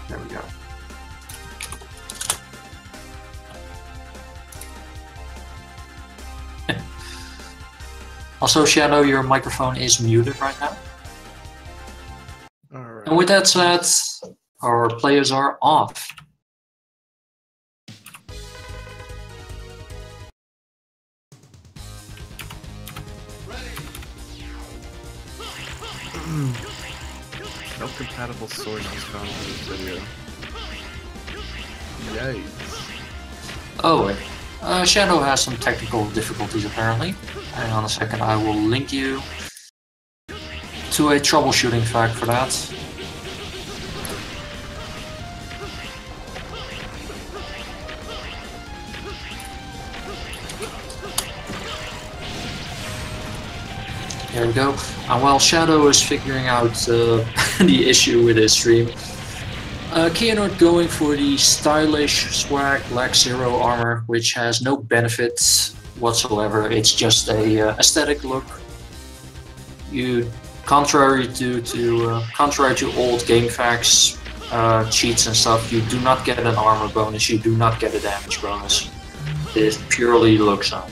There we go. Also, Shadow, your microphone is muted right now. All right. And with that said, our players are off. No compatible sword is found in this video. Yikes. Oh, wait. Shadow has some technical difficulties apparently. Hang on a second, I will link you to a troubleshooting fact for that. There we go. And while Shadow is figuring out the issue with his stream, Kehanort going for the stylish swag Black Zero armor, which has no benefits whatsoever. It's just a aesthetic look. Contrary to old game facts, cheats and stuff, you do not get an armor bonus. You do not get a damage bonus. It purely looks on.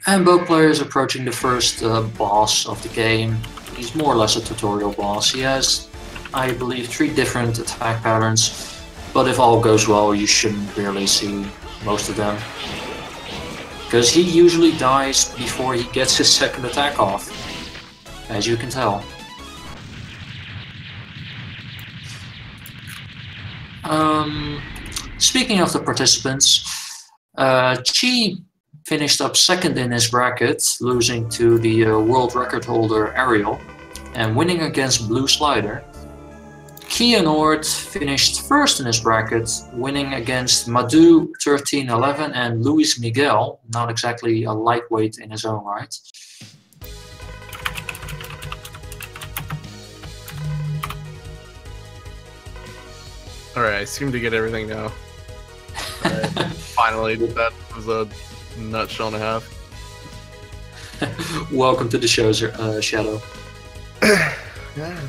And both players approaching the first boss of the game. He's more or less a tutorial boss. He has, I believe, 3 different attack patterns, but if all goes well, you shouldn't really see most of them. Because he usually dies before he gets his second attack off, as you can tell. Speaking of the participants, Tchy finished up second in his bracket, losing to the world record holder Ariel, and winning against Blue Slider. Kehanort finished first in his bracket, winning against Madu 1311 and Luis Miguel, not exactly a lightweight in his own right. Alright, I seem to get everything now. Right. Finally, that was a nutshell and a half. Welcome to the show, Shadow. Yeah.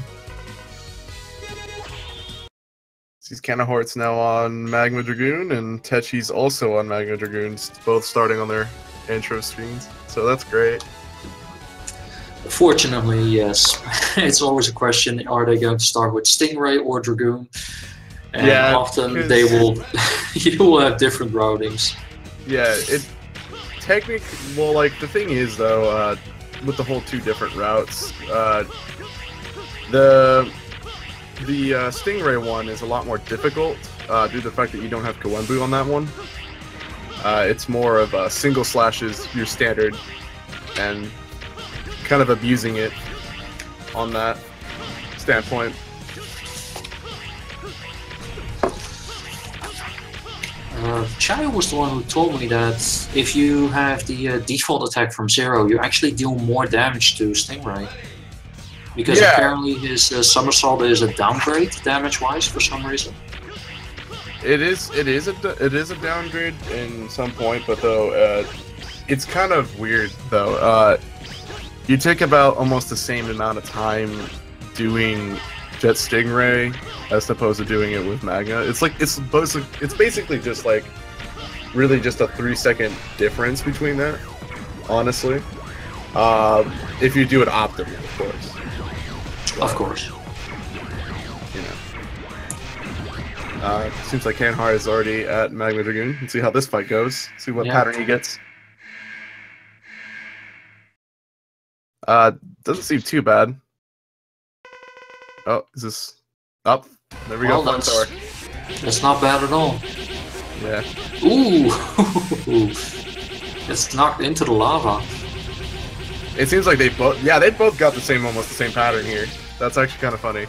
These Kehanort's now on Magma Dragoon, and Tchy's also on Magma Dragoons, both starting on their intro screens. So that's great. Fortunately, yes. It's always a question: are they going to start with Stingray or Dragoon? And yeah, often they will. You will have different routings. Yeah, well, like the thing is though, with the whole 2 different routes, the Stingray one is a lot more difficult due to the fact that you don't have Kawembu on that one. It's more of single slashes, your standard, and kind of abusing it on that standpoint. Tchy was the one who told me that if you have the default attack from 0, you actually deal more damage to Stingray. Because apparently his somersault is a downgrade damage-wise for some reason. It is a downgrade in some point, but though it's kind of weird though. You take about almost the same amount of time doing Jet Stingray as opposed to doing it with Magna. It's basically just like really just a 3-second difference between that, honestly. If you do it optimally, of course. Of course. You know. Seems like Kehanort is already at Magma Dragoon. Let's see how this fight goes. See what pattern he gets. Doesn't seem too bad. Oh, is this up? There we go. That's not bad at all. Yeah. Ooh! It's knocked into the lava. It seems like they both got almost the same pattern here. That's actually kind of funny.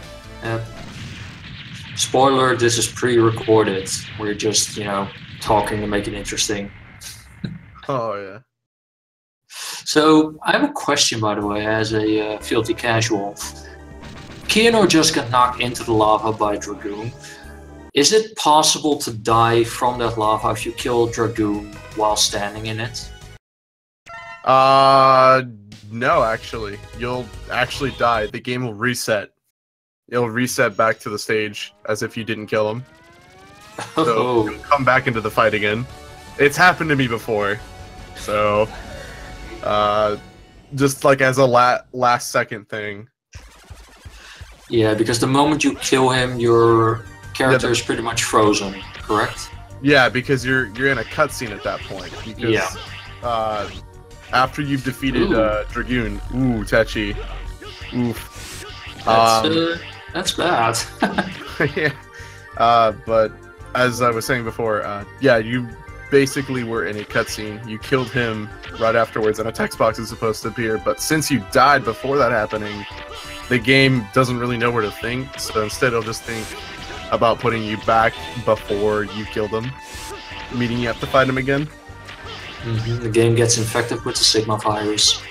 Spoiler, this is pre-recorded. We're just, talking to make it interesting. Oh, yeah. So, I have a question, by the way, as a filthy casual. Kehanort just got knocked into the lava by Dragoon. Is it possible to die from that lava if you kill Dragoon while standing in it? No, actually. You'll actually die. The game will reset. It'll reset back to the stage as if you didn't kill him. So you'll come back into the fight again. It's happened to me before. So, just like as a last second thing. Yeah, because the moment you kill him, your character is pretty much frozen, correct? Yeah, because you're in a cutscene at that point. Because, after you've defeated Dragoon, Tchy, oof. That's bad. Yeah. But as I was saying before, you basically were in a cutscene. You killed him right afterwards, and a text box is supposed to appear. But since you died before that happening, the game doesn't really know where to think. So instead, it'll just think about putting you back before you killed him, meaning you have to fight him again. The game gets infected with the Sigma virus.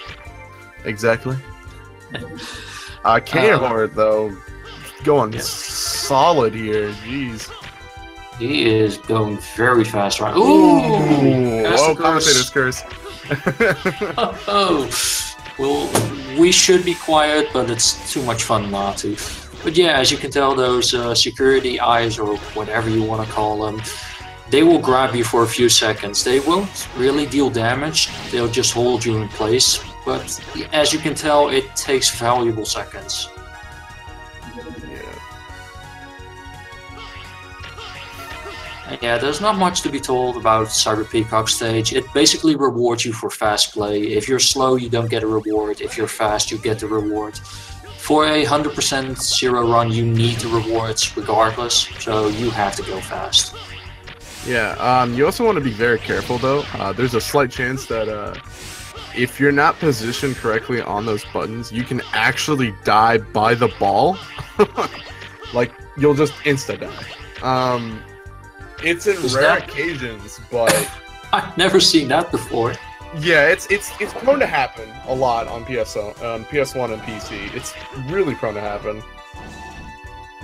Exactly. Kehanort, though, going solid here. Jeez. He is going very fast right. Commentator's curse. Well, we should be quiet, but it's too much fun not to. But yeah, as you can tell, those security eyes, or whatever you want to call them, they will grab you for a few seconds. They won't really deal damage, they'll just hold you in place. But as you can tell, it takes valuable seconds. Yeah, there's not much to be told about Cyber Peacock stage. It basically rewards you for fast play. If you're slow, you don't get a reward. If you're fast, you get the reward. For a 100% zero run, you need the rewards regardless, so you have to go fast. Yeah, you also want to be very careful though. There's a slight chance that if you're not positioned correctly on those buttons, you can actually die by the ball. Like, you'll just insta-die. It's in rare occasions, but I've never seen that before. Yeah, it's prone to happen a lot on PS1 and PC. It's really prone to happen.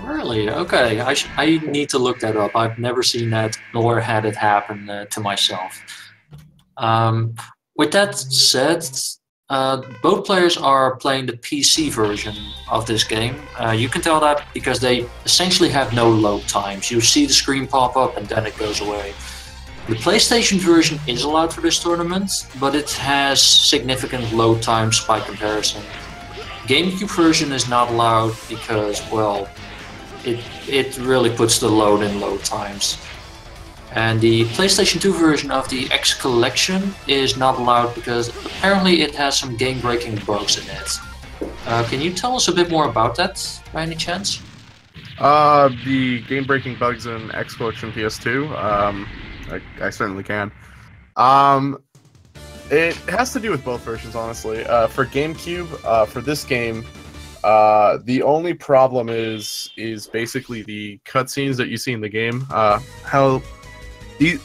Really? Okay, I need to look that up. I've never seen that nor had it happen to myself. With that said, both players are playing the PC version of this game. You can tell that because they essentially have no load times. You see the screen pop up and then it goes away. The PlayStation version is allowed for this tournament, but it has significant load times by comparison. GameCube version is not allowed because, well, it really puts the load in load times. And the PlayStation 2 version of the X Collection is not allowed because apparently it has some game-breaking bugs in it. Can you tell us a bit more about that, by any chance? The game-breaking bugs in X Collection PS2? I certainly can. It has to do with both versions, honestly. For GameCube, for this game, the only problem is basically the cutscenes that you see in the game.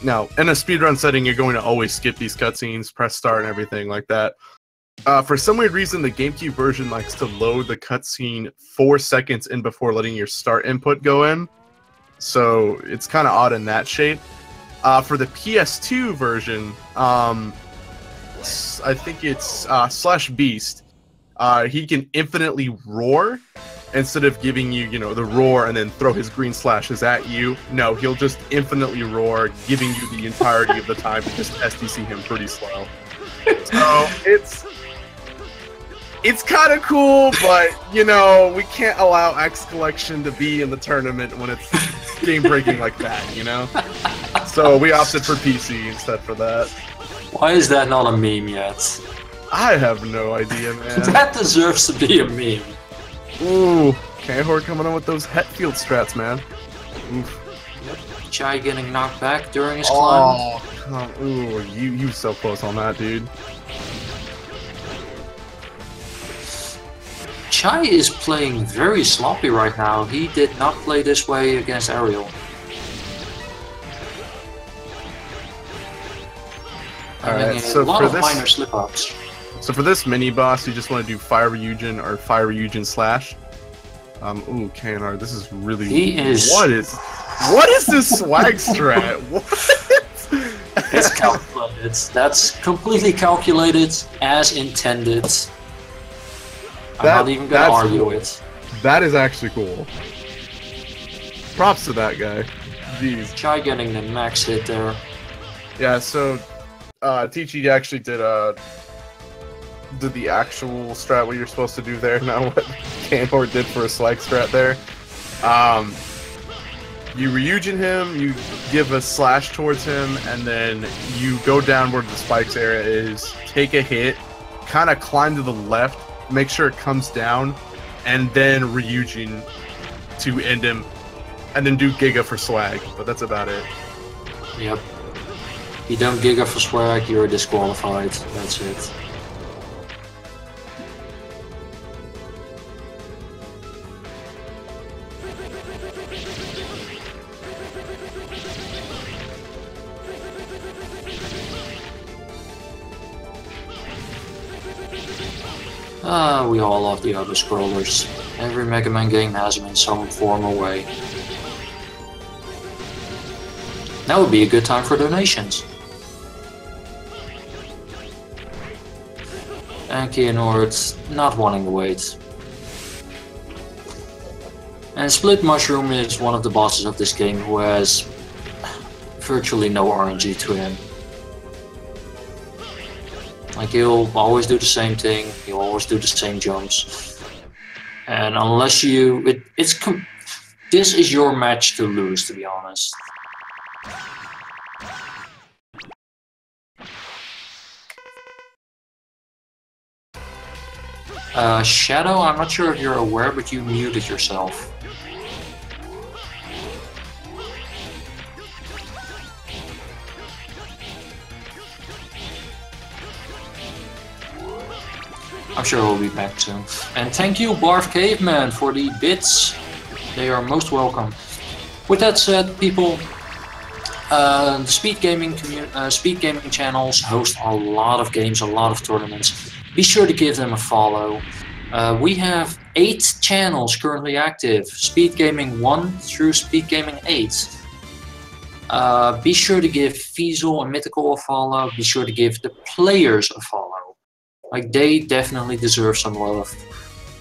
Now, in a speedrun setting, you're going to always skip these cutscenes, press start, and everything like that. For some weird reason, the GameCube version likes to load the cutscene 4 seconds in before letting your start input go in. So it's kind of odd in that shape. For the PS2 version, I think it's Slash Beast. He can infinitely roar instead of giving you, the roar and then throw his green slashes at you. No, he'll just infinitely roar, giving you the entirety of the time to just SDC him pretty slow. So it's kind of cool, but we can't allow X Collection to be in the tournament when it's game breaking like that, So we opted for PC instead for that. Why is that not a meme yet? I have no idea, man. That deserves to be a meme. Ooh, Kehanort coming on with those Hetfield strats, man. Oof. Tchy getting knocked back during his climb. Oh, ooh, you so close on that, dude. Tchy is playing very sloppy right now. He did not play this way against Ariel. Having a lot of minor slip-ups. So for this mini-boss, you just want to do Fire Ryujin or Fire Ryujin Slash. Ooh, Kehanort, this is really... He is... What is this swag strat? What? It's calculated. That's completely calculated as intended. I'm not even gonna argue it. That is actually cool. Props to that guy. Jeez. Tchy getting the max hit there. Yeah, so Tchy actually did the actual strat what you're supposed to do there, not what Kehanort did for a swag strat there. You Ryujin him, you give a slash towards him, and then you go down where the spikes area is, take a hit, kind of climb to the left, make sure it comes down, and then Ryujin to end him, and then do Giga for swag, but that's about it. Yep. If you don't Giga for swag, you're disqualified. That's it. We all love the auto-scrollers. Every Mega Man game has them in some form or way. Now would be a good time for donations. And Kehanort not wanting to wait. And Split Mushroom is one of the bosses of this game who has virtually no RNG to him. Like, he'll always do the same thing, he'll always do the same jumps. And unless you... this is your match to lose, to be honest. Shadow, I'm not sure if you're aware, but you muted yourself. I'm sure we'll be back soon. And thank you, Barf Caveman, for the bits. They are most welcome. With that said, people, speed gaming channels host a lot of games, a lot of tournaments. Be sure to give them a follow. We have 8 channels currently active, Speed Gaming 1 through Speed Gaming 8. Be sure to give Fiesel and Mythical a follow. Be sure to give the players a follow. Like, they definitely deserve some love.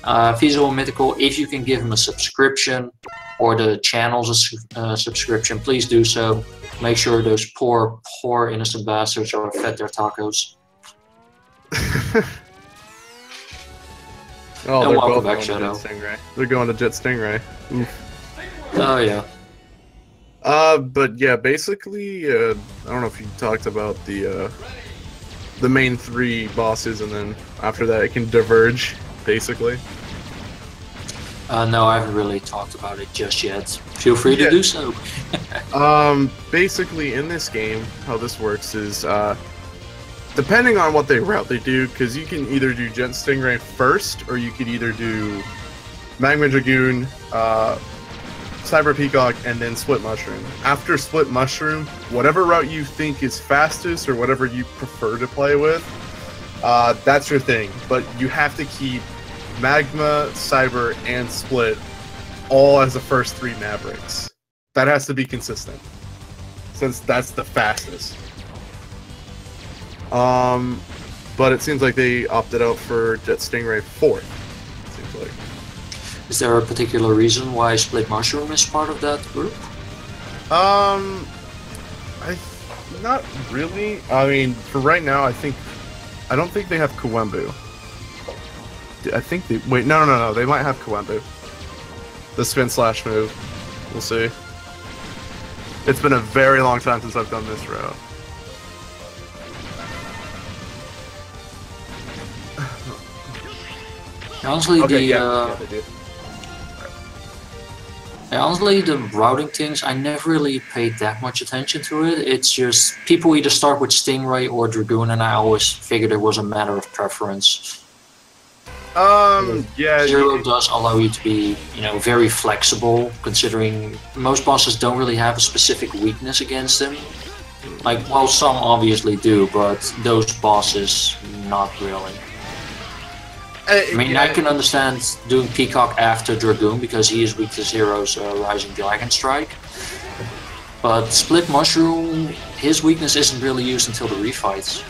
Fiesel and Mythical, if you can give them a subscription or the channels a subscription, please do so. Make sure those poor innocent bastards are fed their tacos. Oh, and they're welcome both back, going Shadow. to Jet Stingray. They're going to Jet Stingray. Oof. Oh yeah. But yeah, basically, I don't know if you talked about the main 3 bosses, and then after that it can diverge, basically. No, I haven't really talked about it just yet. Feel free to do so. Basically, in this game, how this works is, depending on what route they do, because you can either do Jet Stingray first, or you could either do Magma Dragoon, Cyber Peacock, and then Split Mushroom. After Split Mushroom, whatever route you think is fastest, or whatever you prefer to play with, that's your thing. But you have to keep Magma, Cyber, and Split all as the first 3 Mavericks. That has to be consistent, since that's the fastest. But it seems like they opted out for Jet Stingray 4th. Seems like. Is there a particular reason why Split Mushroom is part of that group? Not really. I mean, for right now, I don't think they have Kuwembu. I think they... Wait, no. They might have Kuwembu. The spin slash move. We'll see. It's been a very long time since I've done this route. Honestly, okay, they do. Honestly, the routing things, I never really paid that much attention to it. It's just people either start with Stingray or Dragoon, and I always figured it was a matter of preference. Yeah. Zero does allow you to be, very flexible, considering most bosses don't really have a specific weakness against him. Like, well, some obviously do, but those bosses, not really. I mean, I can understand doing Peacock after Dragoon, because he is weak to Zero's Rising Dragon Strike. But Split Mushroom, his weakness isn't really used until the refights.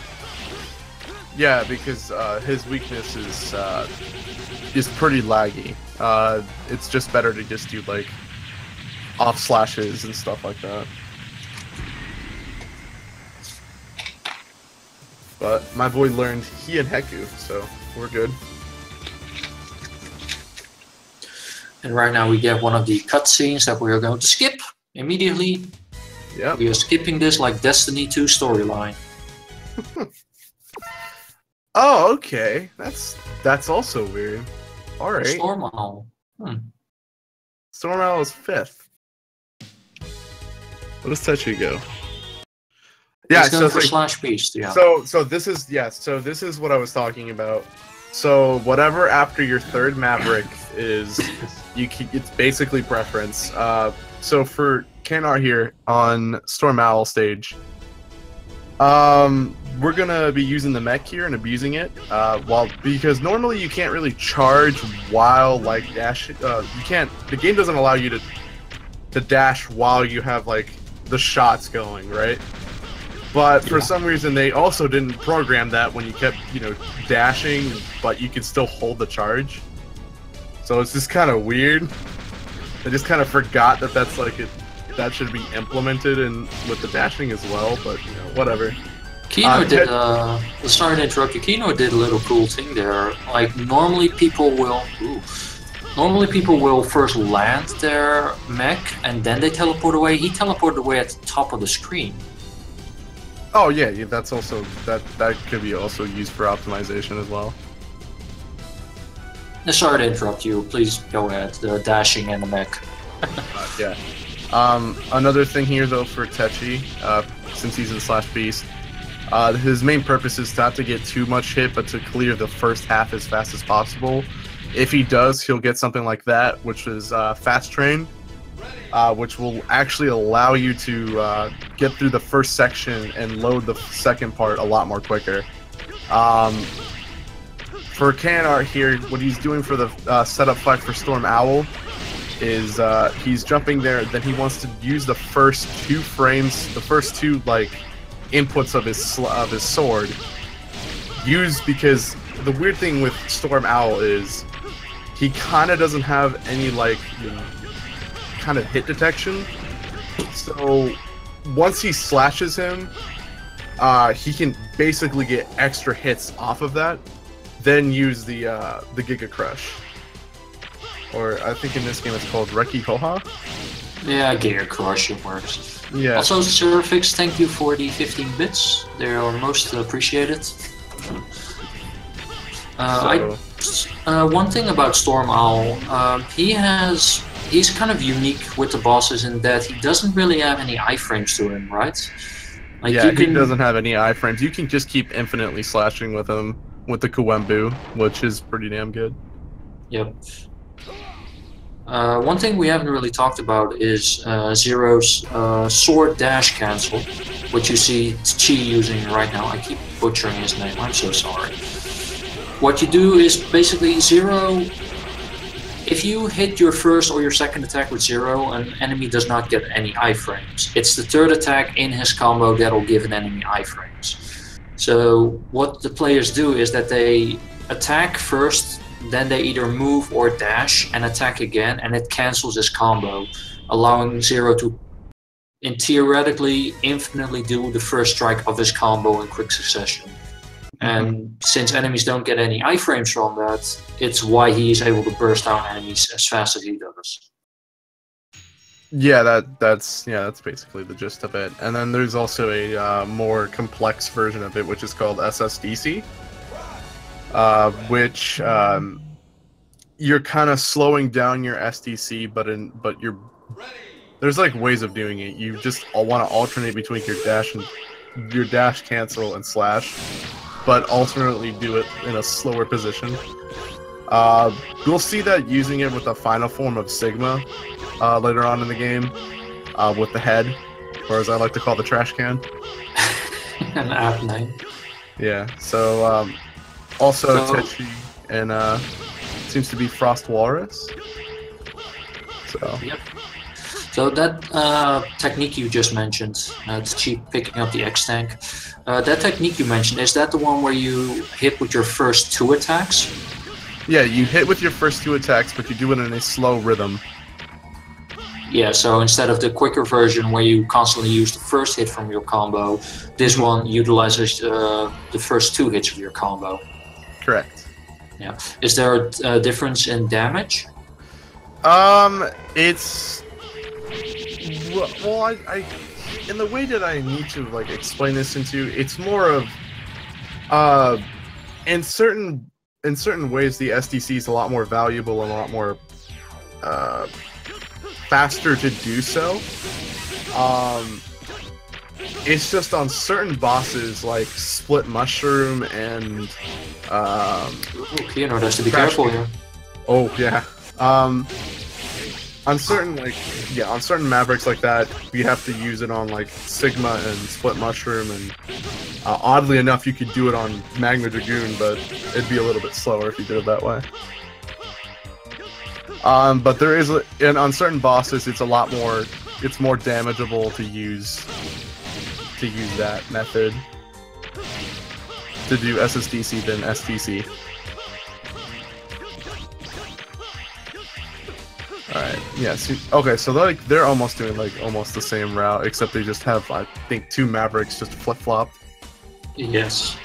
Yeah, because his weakness is pretty laggy. It's just better to just do like off slashes and stuff like that. But my boy learned he and Heku, so we're good. And right now we get one of the cutscenes that we are going to skip immediately. Yeah. We are skipping this like Destiny 2 storyline. Oh, okay. That's also weird. All right. Storm Owl. Storm Owl is 5th. What does Tchy go? Yeah, so for Slash Beast. Yeah. So this is what I was talking about. So whatever after your 3rd Maverick is, it's basically preference. So for Kehanort here on Storm Owl stage, we're gonna be using the mech here and abusing it. Because normally you can't really charge while like dash. You can't. The game doesn't allow you to dash while you have like the shots going, right? But for some reason, they also didn't program that when you kept, dashing, but you could still hold the charge. So it's just kind of weird. I just kind of forgot that that's like that should be implemented in with the dashing as well. But whatever. Kehanort did. Sorry to interrupt you. Kehanort did a little cool thing there. Like normally people will. First land their mech and then they teleport away. He teleported away at the top of the screen. Oh yeah, that's also that could be also used for optimization as well. Sorry to interrupt you. Please go ahead. The dashing and the mech. Yeah. Another thing here though for Tchy, since he's in Slash Beast, his main purpose is not to get too much hit, but to clear the first half as fast as possible. If he does, he'll get something like that, which is Fast Train. Which will actually allow you to get through the first section and load the second part a lot more quicker. For Kehanort here, what he's doing for the setup fight for Storm Owl is he's jumping there, then he wants to use the first 2 frames, the first 2 like inputs of his sword. Because the weird thing with Storm Owl is he kind of doesn't have any like kind of hit detection, so once he slashes him, he can basically get extra hits off of that, then use the Giga Crush, or I think in this game it's called Reki Koha. Yeah, Giga Crush, it works. Yeah. Also, Surfix, thank you for the 15 bits. They are most appreciated. One thing about Storm Owl, he's kind of unique with the bosses in that he doesn't really have any iframes to him, right? Like he doesn't have any iframes. You can just keep infinitely slashing with him with the Kuwembu, which is pretty damn good. Yep. One thing we haven't really talked about is Zero's sword dash cancel, which you see Tchy using right now. I keep butchering his name, I'm so sorry. What you do is basically Zero. If you hit your first or your second attack with Zero, an enemy does not get any iframes. It's the 3rd attack in his combo that'll give an enemy iframes. So what the players do is that they attack first, then they either move or dash and attack again, and it cancels his combo, allowing Zero to, theoretically, infinitely do the first strike of his combo in quick succession. And since enemies don't get any iframes from that, it's why he is able to burst down enemies as fast as he does. Yeah, that's basically the gist of it. And then there's also a more complex version of it, which is called SSDC, which you're kind of slowing down your SDC, but there's like ways of doing it. You just want to alternate between your dash cancel and slash, but alternately do it in a slower position. We'll see that using it with the final form of Sigma later on in the game, with the head, or as I like to call the trash can. An app name. Yeah, so also Tchy and seems to be Frost Walrus. So. Yep. So that technique you just mentioned, Tchy picking up the X-Tank, that technique you mentioned, is that the one where you hit with your first 2 attacks? Yeah, you hit with your first 2 attacks, but you do it in a slow rhythm. Yeah, so instead of the quicker version where you constantly use the first hit from your combo, this one utilizes the first 2 hits of your combo. Correct. Yeah. Is there a difference in damage? It's... Well, I in the way that I need to like explain this into, it's more of in certain ways the SDC is a lot more valuable and a lot more faster to do so. It's just on certain bosses like Split Mushroom and Kehanort has to be careful here. Oh yeah. On certain on certain Mavericks like that, you have to use it on like Sigma and Split Mushroom, and oddly enough, you could do it on Magma Dragoon, but it'd be a little bit slower if you did it that way. But there is, and on certain bosses, it's a lot more, it's more damageable to use that method to do SSDC than STC. Alright, yeah, okay, so they're almost doing like almost the same route, except they just have, I think, 2 Mavericks just flip-flop. Yes.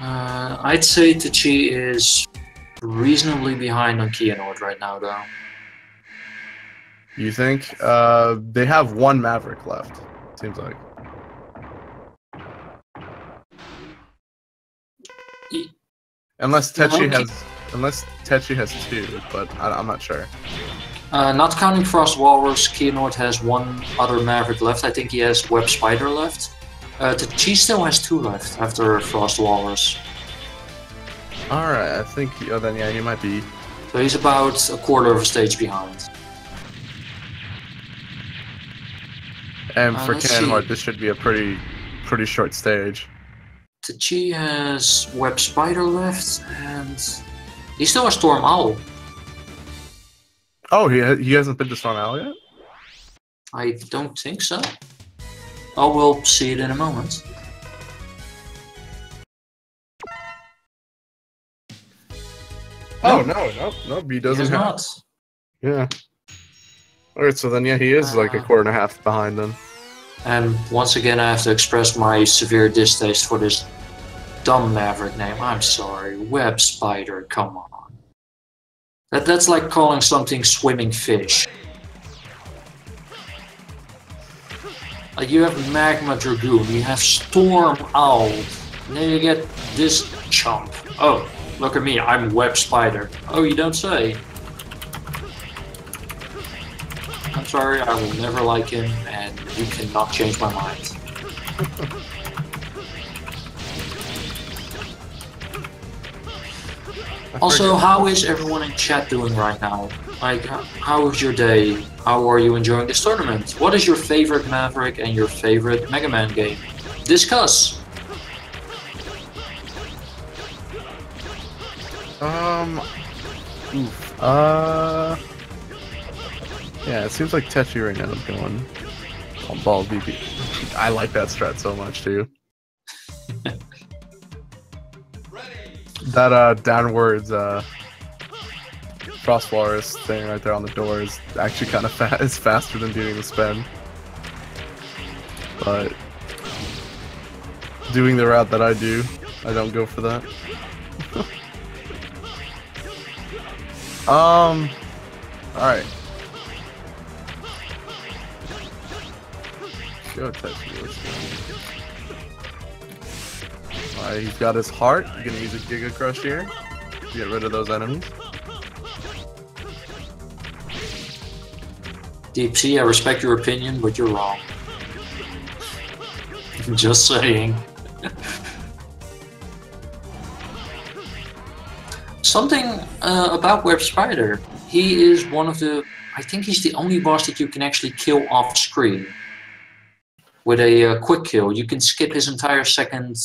I'd say Tchy is reasonably behind on Kehanort right now, though. You think? They have 1 Maverick left, seems like. Unless Tchy has 2, but I'm not sure. Not counting Frost Walrus, Kehanort has 1 other Maverick left. I think he has Web Spider left. Tchy still has 2 left after Frost Walrus. Alright, I think then yeah, he might be. So he's about a quarter of a stage behind. And for Kehanort, this should be a pretty short stage. Tchy has Web Spider left, and he still has Storm Owl. Oh, he hasn't been to Storm Owl yet? I don't think so. Oh, we'll see it in a moment. Oh, no, he doesn't have. Not. Yeah. Alright, so then yeah, he is like a quarter and a half behind then. And once again, I have to express my severe distaste for this dumb Maverick name. I'm sorry. Web Spider, come on. That's like calling something swimming fish. Like you have Magma Dragoon, you have Storm Owl, and then you get this chump. Oh, look at me, I'm Web Spider. Oh, you don't say. I'm sorry, I will never like him, and you cannot change my mind. Also, how is everyone in chat doing right now? Like, how is your day? How are you enjoying this tournament? What is your favorite Maverick and your favorite Mega Man game? Discuss! Yeah, it seems like Tchy right now is going on ball VP. I like that strat so much too. That downwards Frost Walrus thing right there on the door is actually kind of it's faster than doing the spin. But doing the route that I do, I don't go for that. Alright. Go Tchy, let's go. Alright, he's got his heart. He's gonna use a Giga Crush here to get rid of those enemies. Deep Sea, I respect your opinion, but you're wrong. Just saying. Something about Web Spider. He is one of the. I think he's the only boss that you can actually kill off screen with a quick kill. You can skip his entire second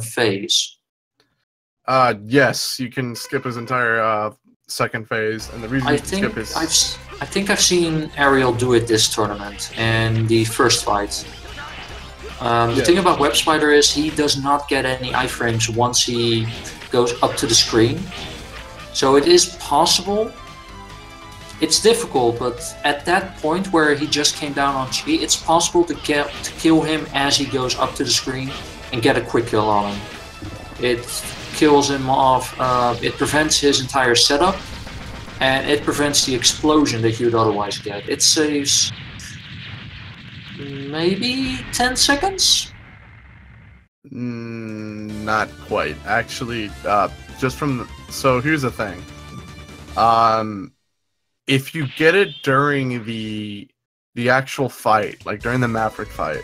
phase. Yes, you can skip his entire second phase, and the reason you can skip his. I think I've seen Ariel do it this tournament in the first fight. The thing about Web Spider is he does not get any iframes once he goes up to the screen. So it is possible. It's difficult, but at that point where he just came down on Tchy, it's possible to kill him as he goes up to the screen and get a quick kill on him. It kills him off, it prevents his entire setup, and it prevents the explosion that you'd otherwise get. It saves maybe 10 seconds? Not quite. Actually, just from the, so here's the thing. If you get it during the actual fight, like during the Maverick fight,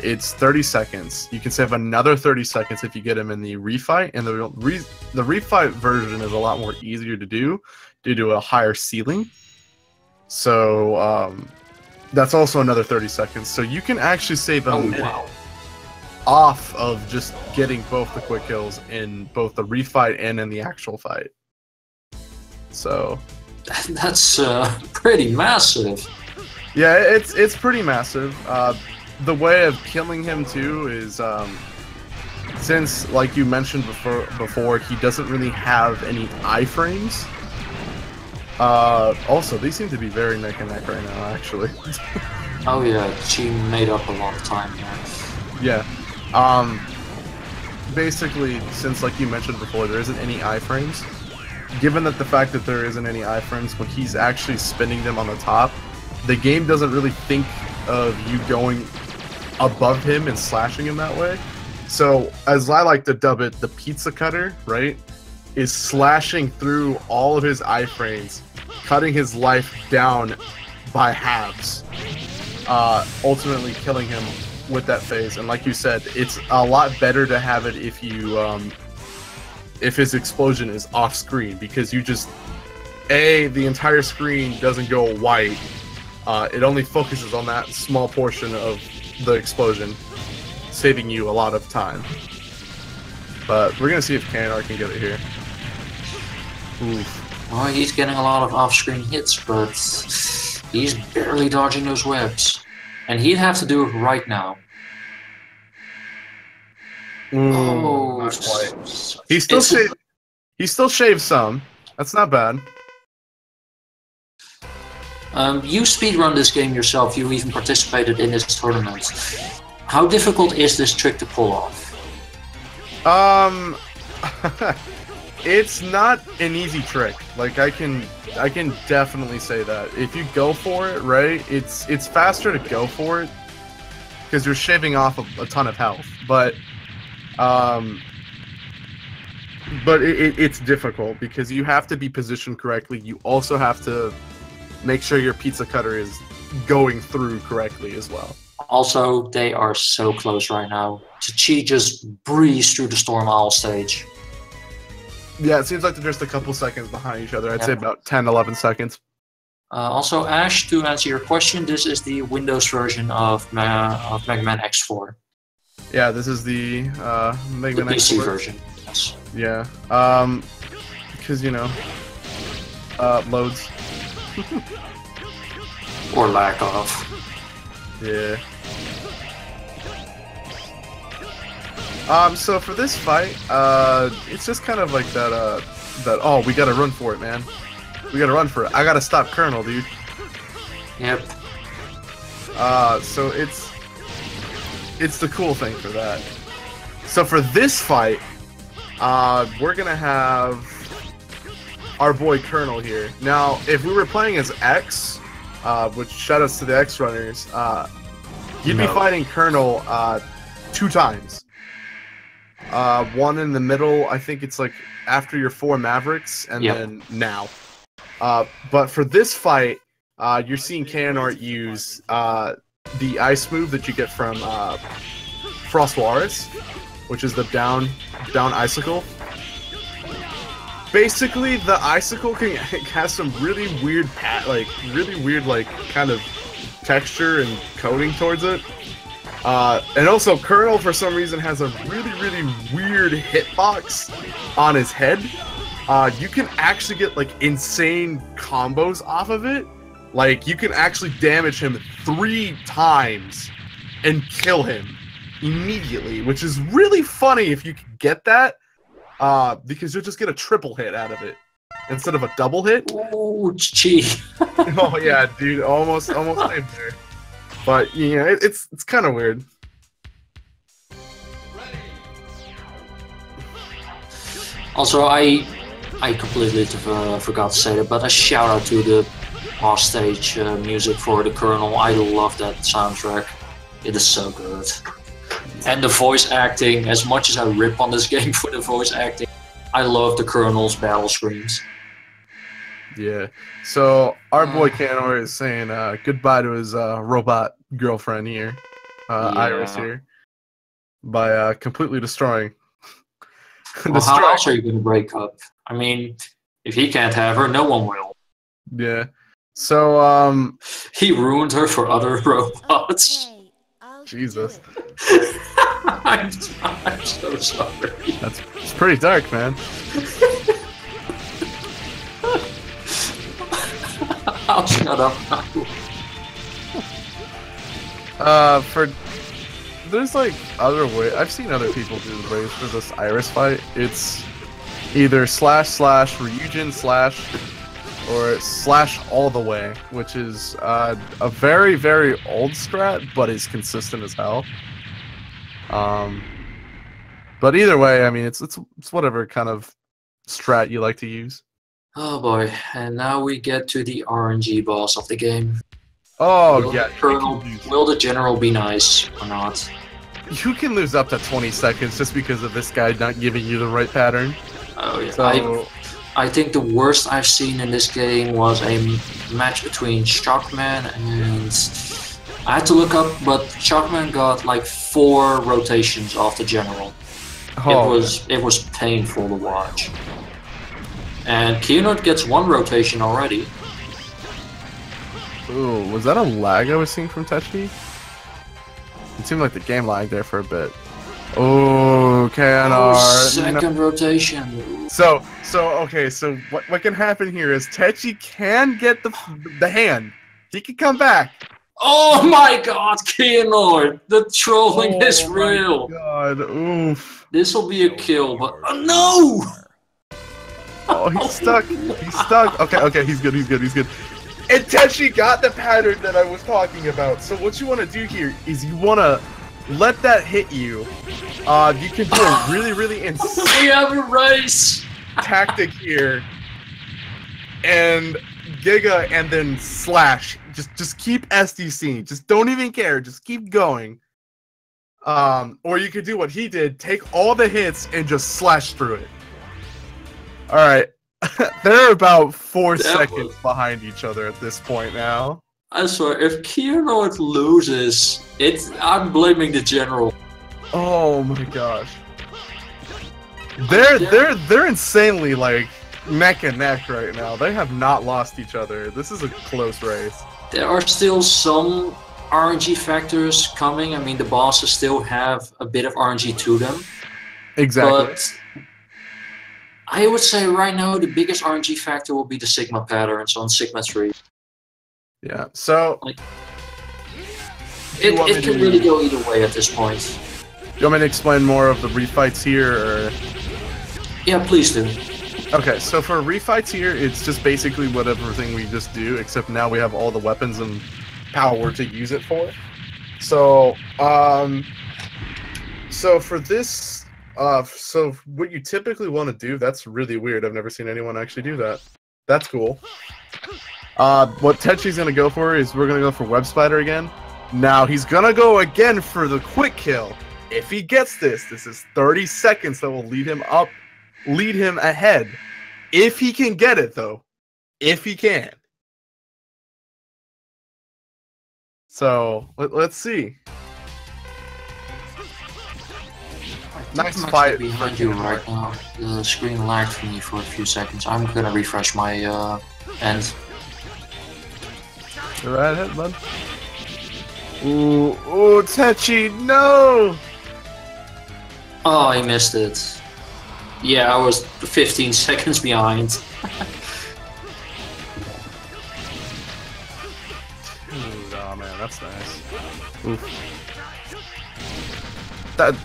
it's 30 seconds. You can save another 30 seconds if you get him in the refight, and the refight version is a lot more easier to do due to a higher ceiling. So that's also another 30 seconds. So you can actually save a minute off of just getting both the quick kills in both the refight and in the actual fight. So that's pretty massive. Yeah, it's pretty massive. The way of killing him too is since, like you mentioned before, he doesn't really have any iframes. Also, these seem to be very neck and neck right now, actually. Oh yeah, she made up a lot of time here. Yeah. Basically, since, like you mentioned before, there isn't any iframes. Given that the fact that there isn't any iframes, when he's actually spinning them on the top, the game doesn't really think of you going above him and slashing him that way. So, as I like to dub it, the pizza cutter, right, is slashing through all of his iframes, cutting his life down by halves, ultimately killing him with that phase. And like you said, it's a lot better to have it if you if his explosion is off screen, because you just the entire screen doesn't go white. It only focuses on that small portion of the explosion, saving you a lot of time. But we're gonna see if Kehanort can get it here. Oof. Well, he's getting a lot of off-screen hits, but he's barely dodging those webs. And he'd have to do it right now. Ooh, not quite. He still shaves some. That's not bad. You speedrun this game yourself. You even participated in this tournament. How difficult is this trick to pull off? It's not an easy trick. Like, I can definitely say that. If you go for it, right, it's faster to go for it because you're shaving off a ton of health. But it's difficult because you have to be positioned correctly. You also have to make sure your pizza cutter is going through correctly as well. Also, they are so close right now. Tchy just breezed through the Storm Owl stage. Yeah, it seems like they're just a couple seconds behind each other. I'd say about 10, 11 seconds. Also, Ash, to answer your question, this is the Windows version of Mega Man X4. Yeah, this is the Mega Man PC X4 version. Yes. Yeah, because, you know, loads. Or lack of. Yeah. So for this fight, it's just kind of like that, oh, we gotta run for it, man. We gotta run for it. I gotta stop Colonel, dude. Yep. So it's the cool thing for that. So for this fight, we're gonna have our boy Colonel here. Now, if we were playing as X, which shout outs to the X runners, you'd be fighting Colonel 2 times. One in the middle, I think it's like after your 4 Mavericks, and then now. But for this fight, you're seeing Kehanort use the ice move that you get from Frost Walrus, which is the down icicle. basically the icicle has some really weird kind of texture and coating towards it. And also Colonel for some reason has a really weird hitbox on his head. You can actually get like insane combos off of it. Like you can actually damage him 3 times and kill him immediately, which is really funny if you can get that. Because you'll just get a triple hit out of it instead of a double hit. Oh, Tchy. Oh yeah, dude, almost same there. But yeah, it's kind of weird. Also, I completely forgot to say that, but a shout out to the offstage music for the Colonel. I love that soundtrack. It is so good. And the voice acting, as much as I rip on this game for the voice acting, I love the Colonel's battle screens. Yeah. So our boy Kehanort is saying goodbye to his robot girlfriend here, Iris here, by completely destroying. Well, how else are you going to break up? I mean, if he can't have her, no one will. Yeah. So he ruined her for other robots. Okay, Jesus. I'm so sorry. It's pretty dark, man. I'll shut up now. There's like other way. I've seen other people do the ways for this Iris fight. It's either // Ryujin / or / all the way, which is a very old strat, but is consistent as hell. But either way, I mean, it's whatever kind of strat you like to use. Oh boy, and now we get to the RNG boss of the game. Oh will yeah, will the general be nice or not? You can lose up to 20 seconds just because of this guy not giving you the right pattern. Oh yeah. So, I think the worst I've seen in this game was a match between Shockman and... I had to look up, but Shockman got like 4 rotations off the general. oh, It was painful to watch. And Kehanort gets 1 rotation already. ooh, was that a lag I was seeing from Tchy? It seemed like the game lagged there for a bit. Oh, Kehanort. Oh, second rotation. So okay, so what can happen here is Tchy can get the hand. He can come back. Oh my god, Kehanort! The trolling is real! Oh my god, oof. This will be a kill, but... Oh no! Oh, he's stuck. He's stuck. Okay, he's good. And Tchy got the pattern that I was talking about. So what you want to do here is you want to let that hit you. You can do a really insane... We have a race! tactic here. And Giga and then slash. Just keep SDC. Just don't even care. Just keep going. Or you could do what he did. Take all the hits and just slash through it. Alright. They're about 4 seconds behind each other at this point now. I swear, if Kehanort loses, I'm blaming the general. Oh my gosh. They're insanely like neck and neck right now. They have not lost each other. This is a close race. There are still some RNG factors coming. I mean, the bosses still have a bit of RNG to them. Exactly. But I would say right now the biggest RNG factor will be the Sigma patterns on Sigma 3. Yeah, so... Like, it can really go either way at this point. You want me to explain more of the refights here, or...? Yeah, please do. Okay, so for refights here, it's just basically whatever thing we just do, except now we have all the weapons and power to use it for. So, so for this, so what you typically want to do, that's really weird. I've never seen anyone actually do that. That's cool. What Tchy's gonna go for is we're gonna go for Web Spider again. Now he's gonna go again for the quick kill. If he gets this is 30 seconds that will lead him ahead. If he can get it, though. If he can. So, let's see. Nice I'm fight. actually behind you right now. The screen lagged for me for a few seconds. I'm gonna refresh my end. Go right ahead, bud. Ooh, ooh, Tchy, no! Oh, I missed it. Yeah, I was 15 seconds behind. Ooh, oh man, that's nice. Oof.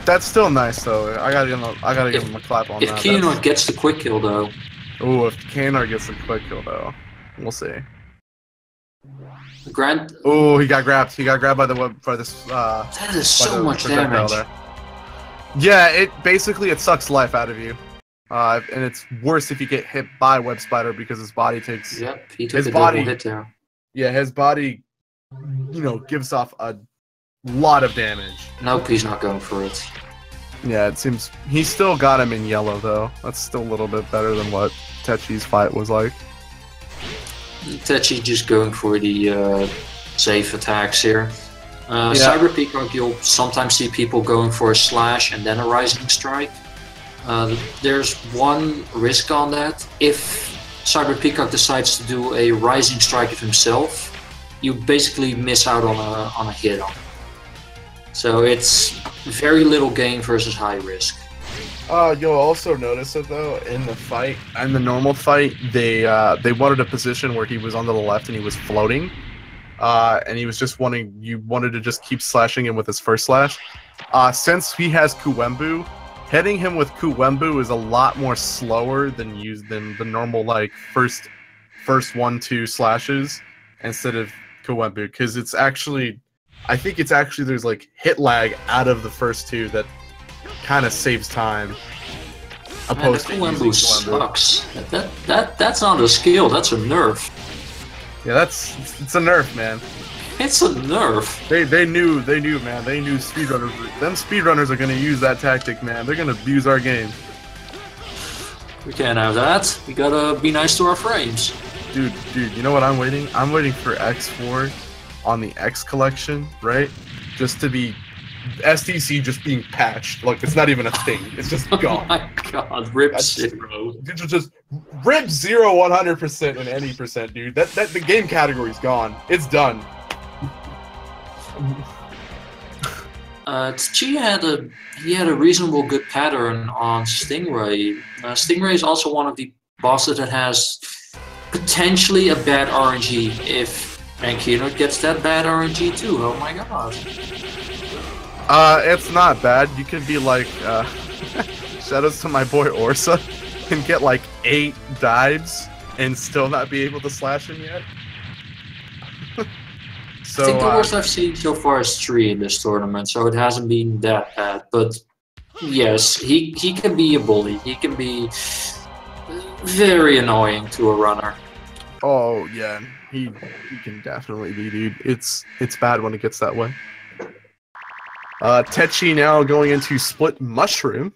That's still nice though. I gotta give him a clap on If that. Kehanort gets the quick kill though. Ooh, if Kehanort gets a quick kill though, we'll see. Grant. Ooh, he got grabbed. He got grabbed by the web by this. That is so much damage. There. Yeah, it basically it sucks life out of you. And it's worse if you get hit by Web Spider because his body takes. Yep, he took a double hit there. Yeah, his body, you know, gives off a lot of damage. Nope, he's not going for it. Yeah, it seems he still got him in yellow though. That's still a little bit better than what Tchy's fight was like. Tchy just going for the safe attacks here. Cyber Peacock, you'll sometimes see people going for a slash and then a rising strike. There's one risk on that. If Cyber Peacock decides to do a rising strike of himself, you basically miss out on a hit on. So it's very little gain versus high risk. You'll also notice it though in the fight, in the normal fight, they wanted a position where he was on the left and he was floating, and he was just you wanted to just keep slashing him with his first slash. Since he has Kuwembu, hitting him with Kuwembu is a lot more slower than the normal like first 1-2 slashes instead of Kuwembu, because it's actually, I think it's actually there's like hit lag out of the first two that kind of saves time. Opposed to using sucks. That's not a skill. That's a nerf. Yeah, it's a nerf, man. It's a nerf. They knew, man. They knew speedrunners. Them speedrunners are gonna use that tactic, man. They're gonna abuse our game. We can't have that. We gotta be nice to our frames. Dude, you know what I'm waiting? I'm waiting for X4 on the X collection, right? Just to be STC just being patched. Like, it's not even a thing. It's just gone. Oh my god, RIP 0. Just RIP 0 100% and any percent, dude. That the game category's gone. It's done. Tchy had a reasonable good pattern on Stingray. Stingray is also one of the bosses that has potentially a bad RNG if Kehanort gets that bad RNG too. Oh my god. It's not bad. You can be like, shoutouts to my boy Orsa, and get like 8 dives and still not be able to slash him yet. So, I think the worst I've seen so far is 3 in this tournament, so it hasn't been that bad. But yes, he can be a bully. He can be very annoying to a runner. Oh yeah, he can definitely be, dude. It's bad when it gets that way. Tchy now going into Split Mushroom,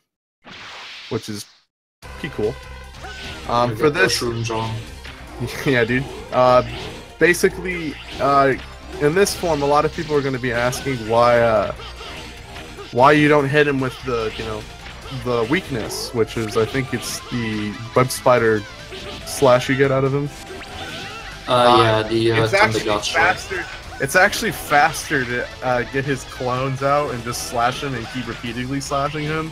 which is pretty cool. For this, mushrooms on. Yeah, dude. Basically, in this form, a lot of people are going to be asking why you don't hit him with the the weakness, which is, I think it's the web spider slash you get out of him. Yeah, the it's actually Thunderguts, faster. It's actually faster to get his clones out and just slash him and keep repeatedly slashing him,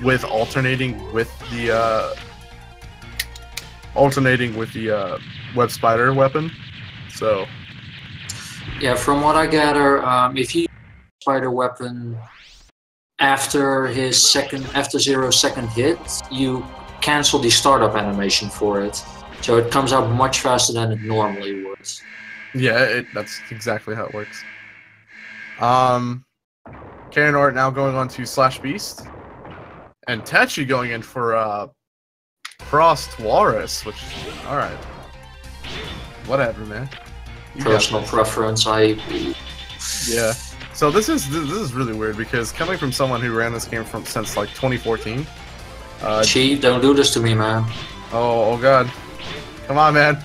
with alternating with the web spider weapon. So yeah, from what I gather, if you use spider weapon after 0 second hit, you cancel the startup animation for it, so it comes out much faster than it normally would. Yeah, that's exactly how it works. Kehanort now going on to Slash Beast, and Tchy going in for Frost Walrus, which, all right, whatever, man. Personal preference, Yeah. So this is really weird, because coming from someone who ran this game since like 2014. Tchy, don't do this to me, man. Oh god, come on, man,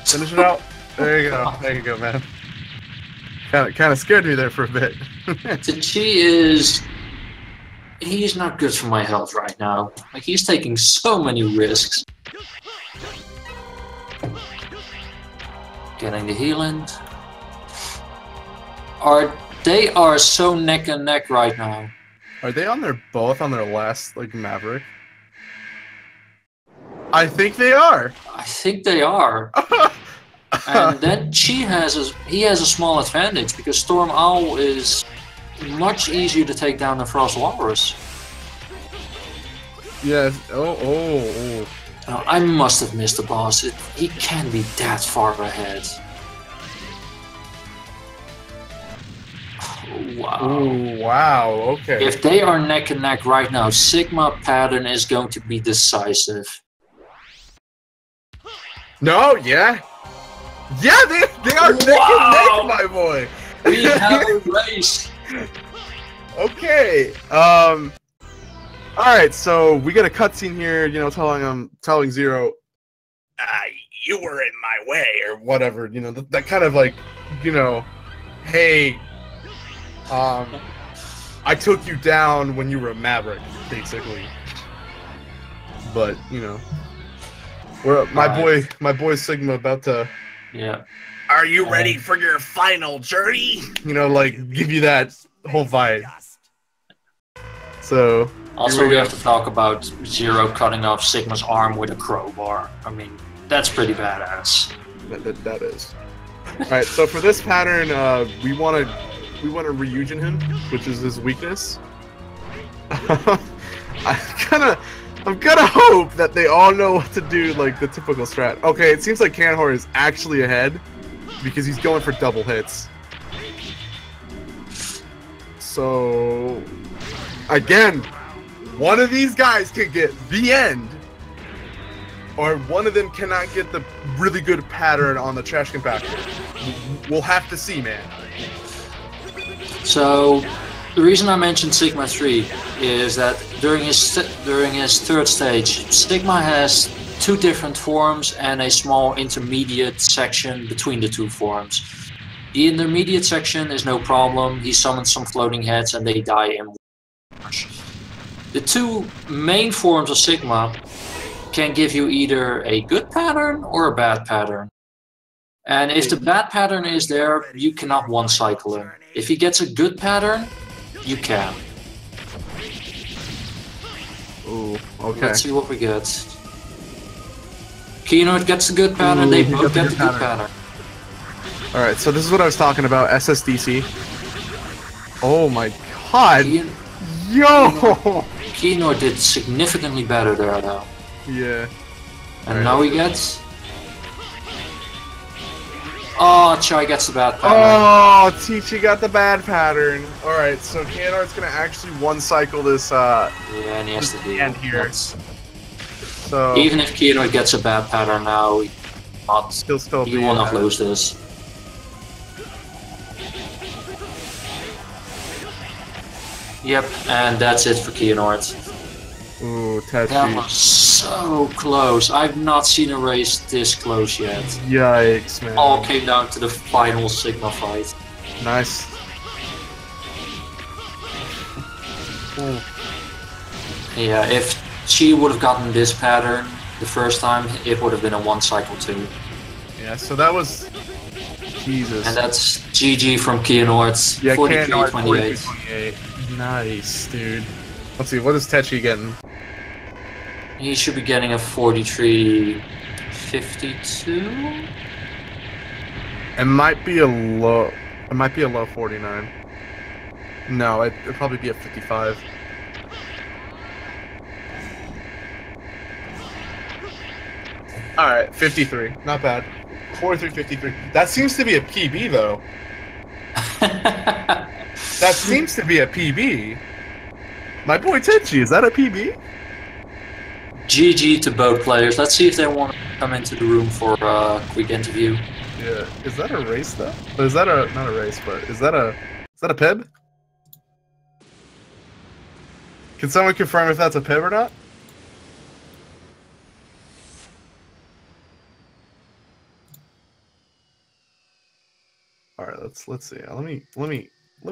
finish it out. There you go. There you go, man. Kind of scared me there for a bit. Tchy is he's not good for my health right now. Like, he's taking so many risks. Getting the healing. They are so neck and neck right now. Are they on their both on their last like Maverick? I think they are. I think they are. And then Tchy has a small advantage because Storm Owl is much easier to take down than Frost Walrus. Yes. Oh. I must have missed the boss. He can't be that far ahead. Wow. Oh, wow. Okay. If they are neck and neck right now, Sigma pattern is going to be decisive. No, yeah. Yeah, they are neck and neck, my boy. We have a race. Okay. All right, so we get a cutscene here, you know, telling Zero, you were in my way, or whatever, you know, that kind of like, you know, hey, I took you down when you were a Maverick, basically. But you know, my boy Sigma about to. Yeah. Are you ready for your final journey? You know, like give you that whole vibe. So. Also, we have to talk about Zero cutting off Sigma's arm with a crowbar. I mean, that's pretty badass. That is. All right, so for this pattern, we want to Ryujin him, which is his weakness. I'm gonna hope that they all know what to do, like the typical strat. Okay, it seems like Kehanort is actually ahead because he's going for double hits. So again. One of these guys can get the end, or one of them cannot get the really good pattern on the trash compactor. We'll have to see, man. So, the reason I mentioned Sigma 3 is that during his third stage, Sigma has two different forms and a small intermediate section between the two forms. The intermediate section is no problem. He summons some floating heads and they die in one rush. The two main forms of Sigma can give you either a good pattern or a bad pattern. And if the bad pattern is there, you cannot one-cycle him. If he gets a good pattern, you can. Ooh, okay. Let's see what we get. Kehanort gets a good pattern, they both get a good pattern. Alright, so this is what I was talking about, SSDC. Oh my god! Yo! Kehanort did significantly better there though. Yeah. And now he gets... Oh, Tchy gets the bad pattern. Oh, Tchy got the bad pattern. Alright, so Kehanort's gonna actually one-cycle this, yeah, and he has to deal. And here. So, even if Kehanort gets a bad pattern now, he will not lose this. Yep, and that's it for Kehanort. Ooh, Tchy. That was so close. I've not seen a race this close yet. Yikes, man. All came down to the final Sigma fight. Nice. Ooh. Yeah, if Tchy would have gotten this pattern the first time, it would have been a one-cycle too. Yeah, so that was... Jesus. And that's GG from Kehanort. Yeah, 43-28. Nice, dude. Let's see, what is Tchy getting? He should be getting a 43-52. It might be a low. It might be a low 49. No, it'd probably be a 55. All right, 53. Not bad. 43-53. That seems to be a PB though. That seems to be a PB. My boy Tchy, is that a PB? GG to both players. Let's see if they want to come into the room for a quick interview. Yeah. Is that a race though? Or is that not a race, but is that a PIB? Can someone confirm if that's a PIB or not? All right, let's see. Let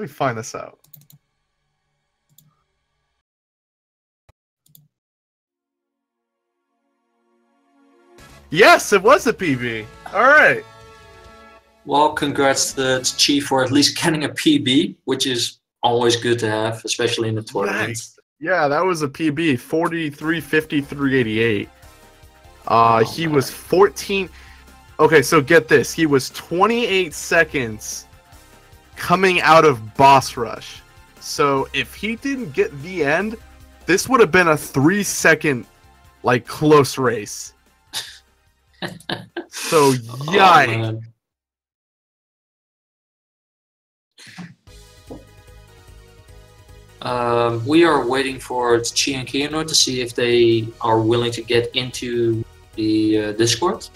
me find this out. Yes, it was a PB. All right. Well, congrats to Tchy for at least getting a PB, which is always good to have, especially in the tournament. Nice. Yeah, that was a PB, 43.53.88. He was 14. Okay, so get this. He was 28 seconds coming out of boss rush. So if he didn't get the end, this would have been a 3-second, like, close race. So, yikes. We are waiting for Tchy and Kehanort to see if they are willing to get into the Discord.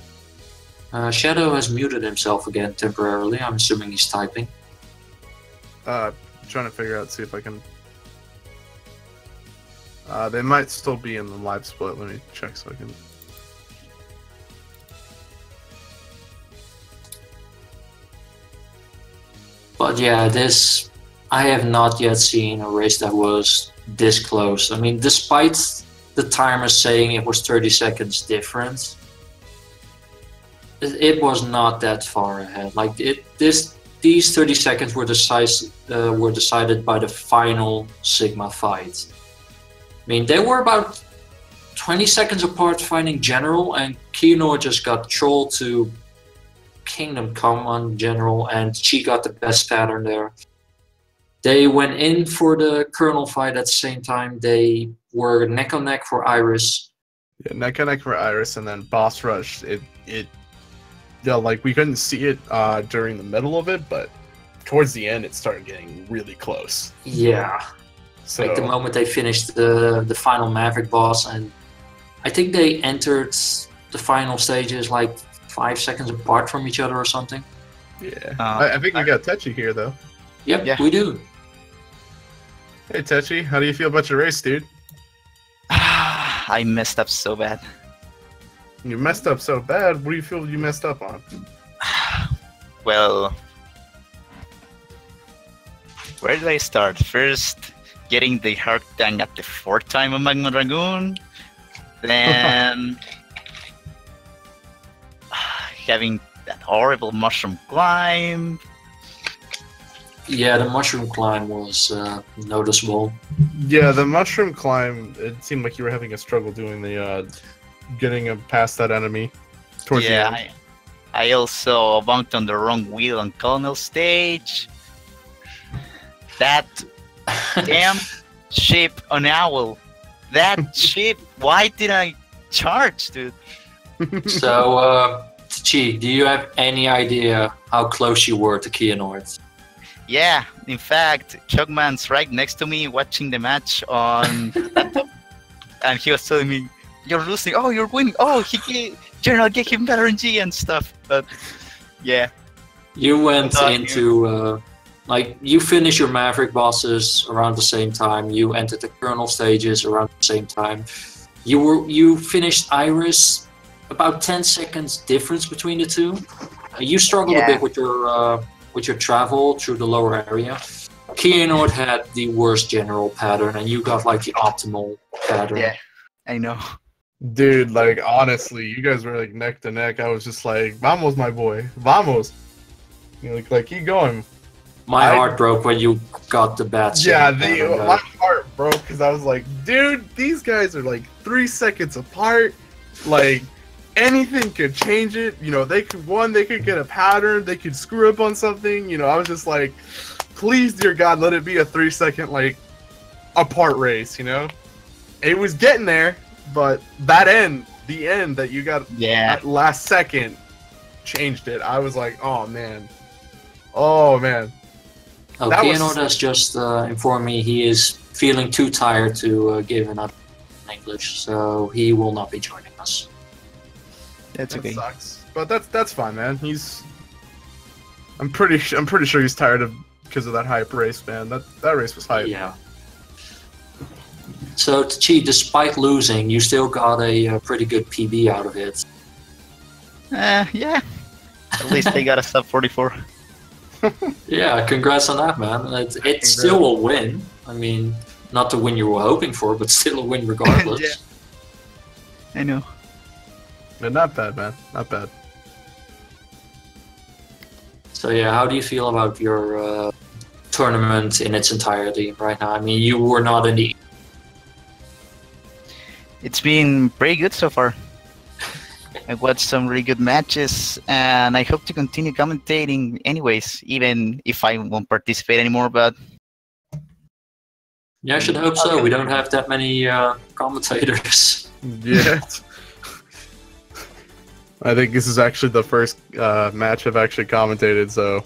Shadow has muted himself again temporarily. I'm assuming he's typing. Trying to figure out, see if I can. They might still be in the live split. Let me check so I can. But yeah, I have not yet seen a race that was this close. I mean, despite the timer saying it was 30 seconds difference, it was not that far ahead. Like these 30 seconds were decided by the final Sigma fight. I mean, they were about 20 seconds apart fighting General, and Kehanort just got trolled to Kingdom Come on General, and she got the best pattern there. They went in for the Colonel fight at the same time. They were neck on neck for Iris. Yeah, neck and neck for Iris, and then boss rush. Yeah, like we couldn't see it during the middle of it, but towards the end, it started getting really close. Yeah, so like the moment they finished the final Maverick boss, and I think they entered the final stages like 5 seconds apart from each other or something. Yeah, I think we got Tchy here though. Yep, yeah. We do. Hey Tchy, how do you feel about your race, dude? I messed up so bad. You messed up so bad? What do you feel you messed up on? Well, where did I start? First, getting the Hark Dang at the 4th time of Magma Dragoon. Then, having that horrible mushroom climb. Yeah, the mushroom climb was noticeable. Yeah, the mushroom climb, it seemed like you were having a struggle doing the getting past that enemy towards the end. I also bumped on the wrong wheel on Colonel stage. That damn ship on Owl. That ship, why did I charge, dude? So, Tchy, do you have any idea how close you were to Kehanort? Yeah, in fact, Chugman's right next to me watching the match on laptop, and he was telling me, "You're losing. Oh, you're winning. Oh, General gave him better RNG and stuff." But yeah, you went into like you finished your Maverick bosses around the same time. You entered the Colonel stages around the same time. You finished Iris about 10 seconds difference between the two. You struggled a bit with your travel through the lower area. Kehanort had the worst general pattern, and you got like the optimal pattern. Yeah, I know. Dude, like honestly, you guys were like neck to neck. I was just like, "Vamos, my boy, vamos!" You know, like keep going. My heart broke when you got the bad. Yeah, my heart broke because I was like, "Dude, these guys are like 3 seconds apart. Like anything could change it. You know, they could get a pattern. They could screw up on something. You know, I was just like, please, dear God, let it be a 3 second like apart race. You know, it was getting there, but the end that you got at last second changed it. I was like, oh man. Oh, Kehanort has just informed me he is feeling too tired to give an up in English, so he will not be joining us. That's okay. Sucks, but that's fine, man. I'm pretty sure he's tired because of that hype race, man. That race was hype. Yeah. So Tchy, despite losing, you still got a pretty good PB out of it. Yeah. At least they got a sub 44. Yeah, congrats on that, man. It's still a win. I mean, not the win you were hoping for, but still a win regardless. Yeah. I know. But not bad, man. Not bad. So yeah, how do you feel about your tournament in its entirety right now? I mean, you were not in the... It's been pretty good so far. I watched some really good matches, and I hope to continue commentating anyways, even if I won't participate anymore, but... Yeah, I should hope so. We don't have that many commentators. Yeah. I think this is actually the first match I've actually commentated, so...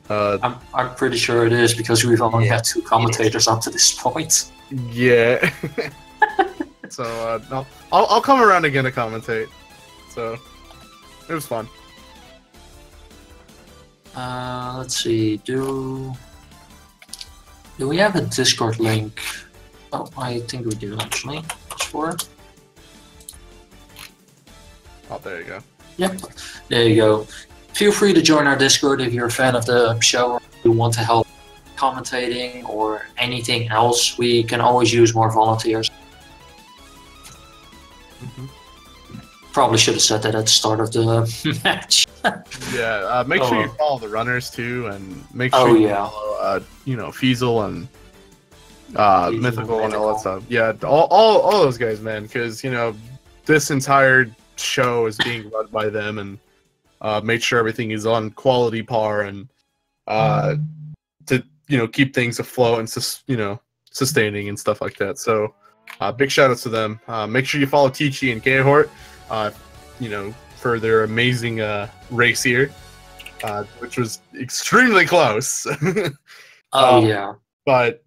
I'm pretty sure it is, because we've only had 2 commentators up to this point. Yeah. So, I'll come around again to commentate. So, it was fun. Let's see, do we have a Discord link? Oh, I think we do actually. Sure. Oh, there you go. Yep, there you go. Feel free to join our Discord if you're a fan of the show or you want to help commentating or anything else. We can always use more volunteers. Probably should have said that at the start of the match. Yeah, make sure you follow the runners too, and make sure you follow, Feasel and Mythical and all that stuff. Yeah, all those guys, man, because this entire show is being run by them, and make sure everything is on quality par, and to keep things afloat and sustaining and stuff like that. So big shout outs to them. Make sure you follow Tchy and Kehanort, for their amazing race here, which was extremely close. Yeah. But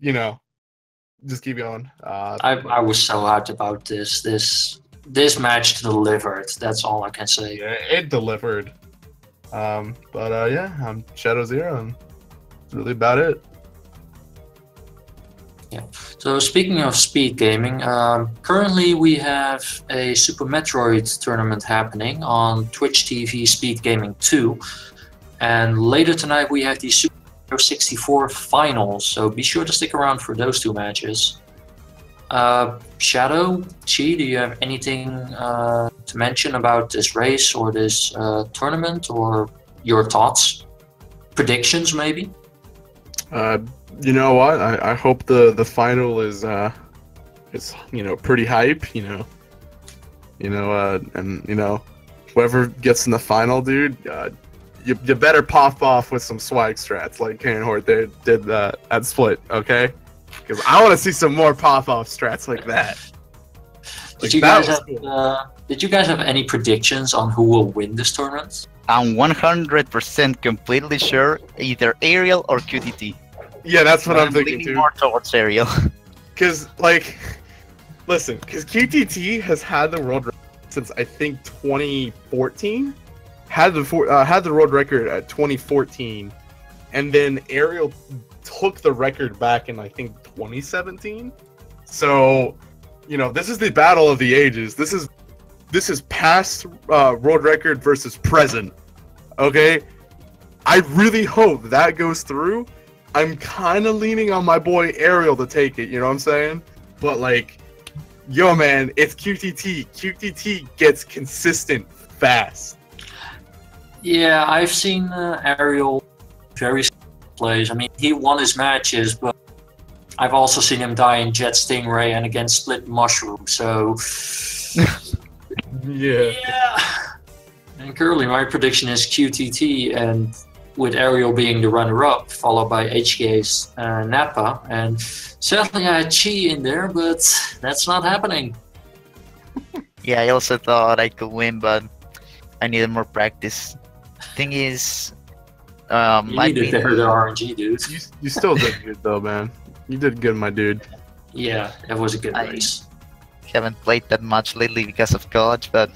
just keep going. I was so hyped about this. This match delivered. That's all I can say. Yeah, it delivered. I'm Shadow Zero, and that's really about it. Yeah. So speaking of speed gaming, currently we have a Super Metroid tournament happening on Twitch TV Speed Gaming 2, and later tonight we have the Super Mario 64 finals. So be sure to stick around for those 2 matches. Shadow, Tchy, do you have anything to mention about this race or this tournament, or your thoughts, predictions maybe? You know what? I hope the final is pretty hype. And whoever gets in the final, dude, you better pop off with some swag strats like Kehanort did at Split, okay? Because I want to see some more pop-off strats like that. Did you guys have any predictions on who will win this tournament? I'm 100% completely sure either Aerial or QTT. Yeah, that's what I'm thinking too. More towards Aerial. Because, listen, because QTT has had the world record since I think 2014. Had the world record at 2014, and then Aerial took the record back in I think 2017. So, this is the battle of the ages. This is past world record versus present. Okay, I really hope that goes through. I'm kind of leaning on my boy Aerial to take it. You know what I'm saying? But yo, man, it's QTT. QTT gets consistent fast. Yeah, I've seen Aerial very plays. I mean, he won his matches, but I've also seen him die in Jet Stingray and against Split Mushroom, so... yeah. And currently my prediction is QTT, and with Aerial being the runner-up, followed by HK's Nappa, and certainly I had Tchy in there, but that's not happening. Yeah, I also thought I could win, but I needed more practice. Thing is, you needed the RNG, dude. You still did good though, man. You did good, my dude. Yeah, it was a good race. Haven't played that much lately because of college, but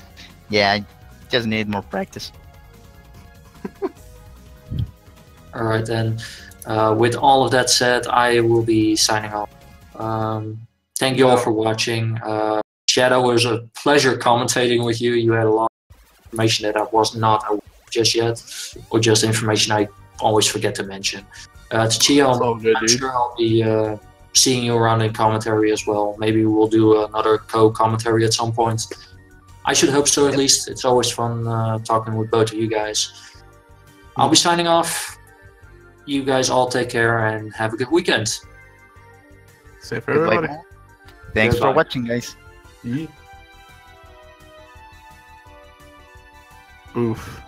yeah, I just need more practice. Alright then, with all of that said, I will be signing off. Thank you all for watching. Shadow, it was a pleasure commentating with you. You had a lot of information that I was not aware of just yet, or just information I always forget to mention. Tchy, I'm sure I'll be seeing you around in commentary as well. Maybe we'll do another co-commentary at some point. I should hope so, at least. It's always fun talking with both of you guys. I'll be signing off. You guys all take care and have a good weekend. Safe for Goodbye. everybody. Thanks Goodbye. for watching, guys. Oof.